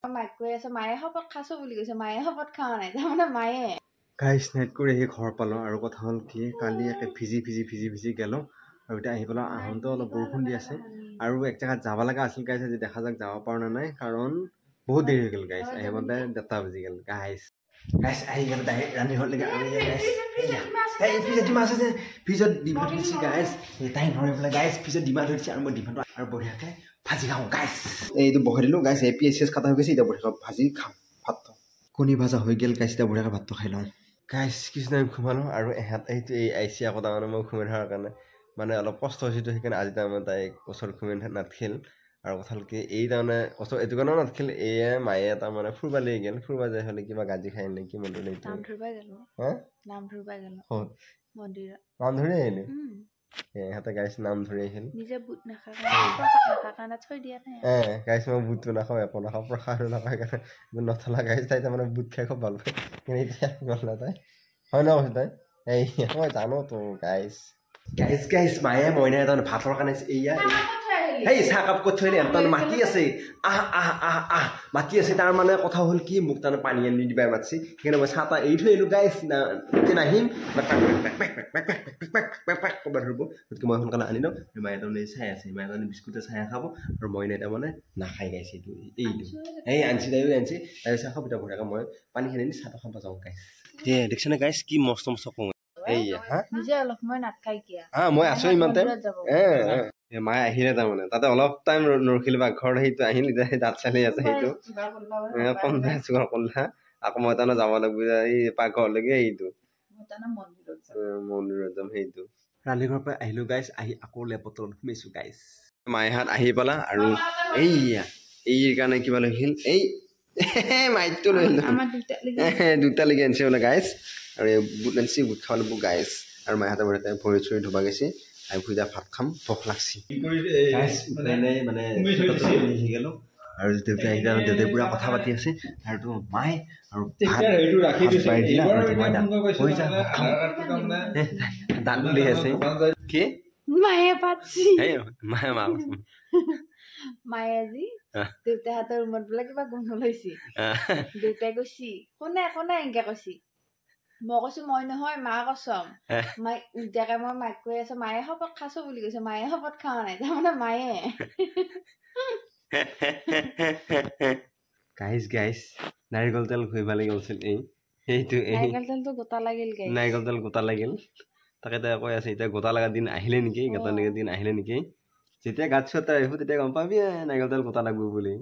Mike কৈ আছে মায়ে শপত খাইছো বুলি কৈছে মায়ে শপত খোৱা নাই তাৰমানে মায়ে গাইছ নাইট কৰি আহি ঘৰ পালোঁ আৰু কথা হ'ল কি কালি একে ভিজি গেলোঁ আৰু এতিয়া আহি পেলাই আহোঁতে অলপ বৰষুণ দি আছে আৰু এক জেগাত যাব লগা আছিল গাইছ আজি দেখা যাক যাব পৰা নাই কাৰণ বহুত দেৰি হৈ গ'ল গাইছ আহিবতে 10টা বাজি গ'ল গাইছ আহি গ'ল ডাইৰেক্ট ৰান্ধি হ'ললৈকে আৰু গাইছ ফ্ৰিজত মাছ আছে ফ্ৰিজত ডিমা থৈছে গাইছ তাই নৰি পেলাই গাইছ ফ্ৰিজত ডিমা থৈছে আৰু মই ডিমাটো আৰু বঢ়িয়াকৈ ভাজি খাওঁ গাইছ এইটো বহাই দিলোঁ গাইছ পিঁয়াজ কাটা হৈ গৈছে এতিয়া বঢ়িয়াকৈ ভাজি খাওঁ ভাতটো কণী ভাজা হৈ গ'ল গাইছ এতিয়া বঢ়িয়াকৈ ভাতটো খাই লওঁ গাইছ কিছু টাইম ঘুমালোঁ আৰু এহেঁত এইটো এই আহিছে আকৌ তাৰমানে মই ঘুমাই থকাৰ কাৰণে মানে অলপ কষ্ট হৈছেতো সেইকাৰণে আজি তাৰমানে তাইক ওচৰত ঘুমাই নাথাকিল আৰু কথা হ'ল কি এই তাৰমানে ওচৰত এইটো কাৰণেও নাথাকিল এয়ে মায়ে তাৰমানে ফুৰবা লৈ গ'ল ফুৰবা যাই হ'লে কিবা গাজি খাই নেকি মন্দিৰ নাম ধৰি আহিলে ইহঁতে গাইছ নাম ধৰি আহিল গাইছ মই বুটটো নাখাওঁ একো নাখাওঁ প্ৰসাদো নাখাওঁ সেইকাৰণে নথলা গাইছ তাই তাৰমানে বুট খাই খুব ভাল পায় কিন্তু এতিয়া গ'ল না তাই হয় ন কৈছে তাই এই মই জানো তো গাইছ মায়ে মইনাই তাৰমানে ভাতৰ কাৰণে এয়া সেই চাহকাপ ক'ত থৈ তাৰমানে মাতি আছে মাতি আছে তাৰ মানে কথা হ'ল কি মোক তাৰমানে পানী আনি দিবাই মাতিছে সেইকাৰণে মই চাহ তাহ এৰি থৈ আহিলোঁ গাইছ এতিয়া নাহিম ক'ৰবাত ধৰিব গতিকে মই সোনকালে আনি লওঁ মায়ে তাৰমানে চাই আছে মায়ে তাৰমানে বিস্কুটে চাহে খাব আৰু মইনাই তাৰমানে নাখাই গাইছে এইটো এই আনিছে তাইও আনিছে তাই চাহ খাব এতিয়া ভৰাকৈ মই পানীখিনি আনি চাহটো খাব যাওঁ গাইছ দেখিছেনে গাইছ কি মস্ত কওঁ মই আছো ইমান টাইম মায়ে আহিলে তাৰমানে তাতে অলপ টাইম নৰখিলো বা ঘৰত সেইটো আহিল এতিয়া দাঁত চালি আছে সেইটো কলা আকৌ মই তাৰমানে যাব লাগিব এই পাকঘৰলৈকে সেইটো মন্দিৰত যাম সেইটো ৰান্ধীঘৰৰ পৰা আহিলো গাইছ আহি আকৌ লেপত সোমাইছো গাইছ মায়েহাত আহি পেলা আৰু এই কাৰণে কিবা লৈ আহিল এই মাইকটো লৈ আহিলো দুটা লাগি আনিছে বোলে গাইছ আৰু বুট আনিছে বুট খাব লাগিব গাইছ আৰু মায়েহাতে ভৰি চৰি ধুবা গৈছে আমি ভুজা ভাত খাম ভোক লাগছি মানে আৰু দেউতাই আহিলে আৰু দেউতাই পুৰা কথা পাতি আছে আৰু তো মায়ে আৰু দাঁত বুলি আছে কি মায়ে পাতছি মায়ে মা মায়ে আজি দেউতাই হাতৰ ৰুমত বোলে কিবা গোন্ধ লৈছি দেউতাই কৈছি কোনে এনেকে কৈছি মই কৈছো মই নহয় মা কচম মাই উল্টাকে মই মাইক কৈ আছো মায়ে শপত খাইছো বুলি কৈছে মায়ে শপত খোৱা নাই তাৰমানে মায়ে গাইছ নাৰিকল তেল ঘঁহিব লাগি গৈছিল নাৰিকল তেলটো গোটা লাগিল নাৰিকল তেল গোটা লাগিল তাকে তাই কৈ আছে এতিয়া গোটা লগা দিন আহিলে নেকি গোটা লগা দিন আহিলে নেকি যেতিয়া গাত চুৱাত আহিব তেতিয়া গম পাবি নাৰিকল তেল গোটা লাগব বুলি